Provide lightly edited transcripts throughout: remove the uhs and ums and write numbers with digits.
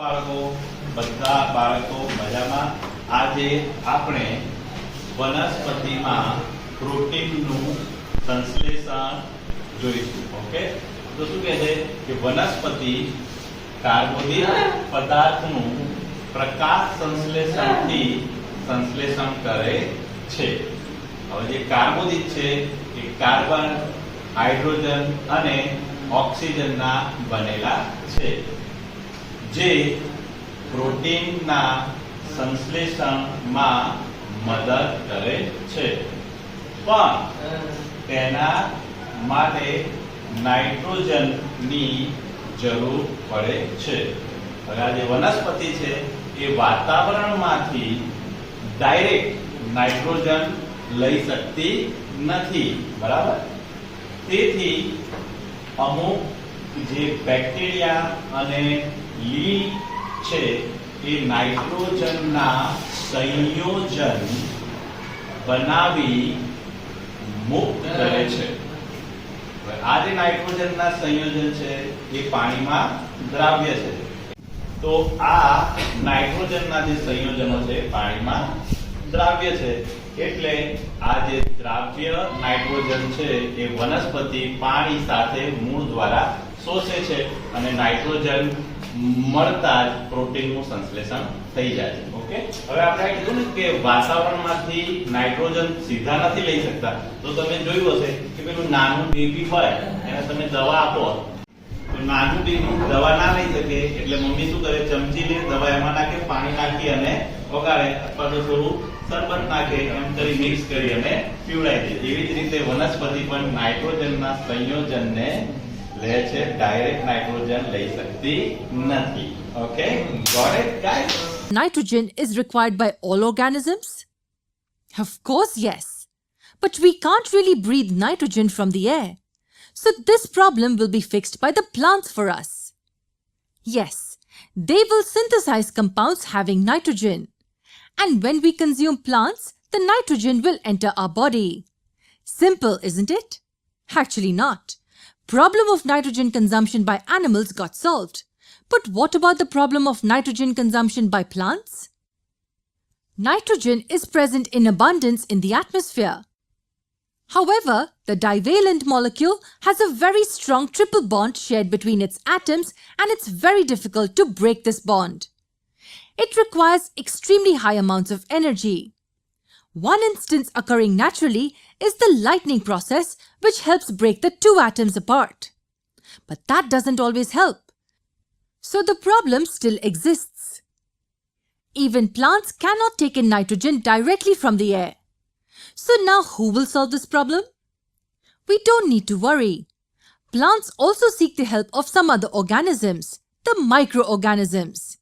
બાળકો બધા બાળકો મજામાં. આજે આપણે વનસ્પતિમાં પ્રોટીનનું સંશ્લેષણ જોઈશું. ઓકે, તો શું કહે છે કે વનસ્પતિ કાર્બોદિત પદાર્થનું પ્રકાશ સંશ્લેષણથી સંશ્લેષણ કરે છે. હવે જે કાર્બોદિત છે એ કાર્બન, હાઇડ્રોજન અને ઓક્સિજનના બનેલા છે, જે પ્રોટીનના સંશ્લેષણમાં મદદ કરે છે. પણ તેના માટે નાઇટ્રોજનની જરૂર પડે છે. હવે આ જે વનસ્પતિ છે એ વાતાવરણમાંથી ડાયરેક્ટ નાઇટ્રોજન લઈ શકતી નથી, બરાબર? તેથી અમુક જે બેક્ટેરિયા અને લીલ છે એ નાઇટ્રોજનના સંયોજન બનાવી મુક્ત કરે છે. હવે આ જે નાઇટ્રોજનના સંયોજન છે એ પાણીમાં દ્રાવ્ય છે. તો આ નાઇટ્રોજનના જે સંયોજનો છે પાણીમાં દ્રાવ્ય છે, એટલે આ જે દ્રાવ્ય નાઇટ્રોજન છે એ વનસ્પતિ પાણી સાથે મૂળ દ્વારા શોષે છે અને નાઇટ્રોજન મળતા જ પ્રોટીનનું સંશ્લેષણ થઈ જાય છે. ઓકે, હવે આપણે કીધું ને કે વાતાવરણમાંથી નાઇટ્રોજન સીધા નથી લઈ શકતા. તો તમે જોયું હશે કે પેલું નાનું બેબી હોય એને તમે દવા આપો તો નાનું બેબી દવા ના લઈ શકે, એટલે મમ્મી શું કરે, ચમચી લે, દવા એમાં નાખે, પાણી નાખી અને વગાડે, અથવા તો થોડું શરબત નાખે, એમ કરી મિક્સ કરી અને પીવડાવી દે. એવી જ રીતે વનસ્પતિ પણ નાઇટ્રોજનના સંયોજનને લે છે, ડાયરેક્ટ નાઇટ્રોજન લઈ શકતી નથી. Okay, got it guys? Nitrogen is required by all organisms? Of course, yes. But we can't really breathe nitrogen from the air. So this problem will be fixed by the plants for us. Yes, they will synthesize compounds having nitrogen. And when we consume plants, the nitrogen will enter our body. Simple, isn't it? Actually not. Problem of nitrogen consumption by animals got solved. But what about the problem of nitrogen consumption by plants? Nitrogen is present in abundance in the atmosphere. However, the divalent molecule has a very strong triple bond shared between its atoms, and it's very difficult to break this bond. It requires extremely high amounts of energy. One instance occurring naturally is the lightning process, which helps break the two atoms apart. But that doesn't always help. So the problem still exists. Even plants cannot take in nitrogen directly from the air. So now who will solve this problem? We don't need to worry. Plants also seek the help of some other organisms, the microorganisms.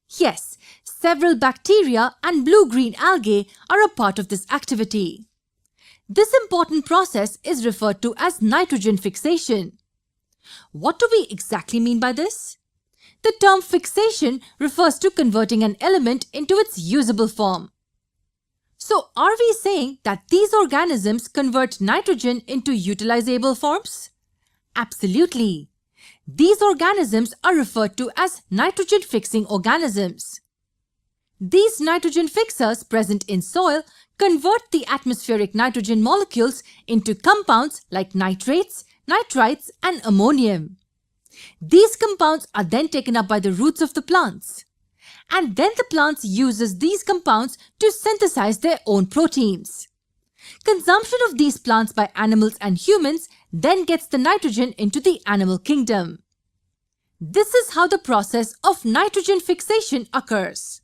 Yes, several bacteria and blue-green algae are a part of this activity. This important process is referred to as nitrogen fixation. What do we exactly mean by this? The term fixation refers to converting an element into its usable form. So are we saying that these organisms convert nitrogen into utilizable forms? Absolutely. These organisms are referred to as nitrogen-fixing organisms. These nitrogen fixers present in soil convert the atmospheric nitrogen molecules into compounds like nitrates, nitrites, and ammonium. These compounds are then taken up by the roots of the plants. And then the plants uses these compounds to synthesize their own proteins. Consumption of these plants by animals and humans then gets the nitrogen into the animal kingdom. This is how the process of nitrogen fixation occurs.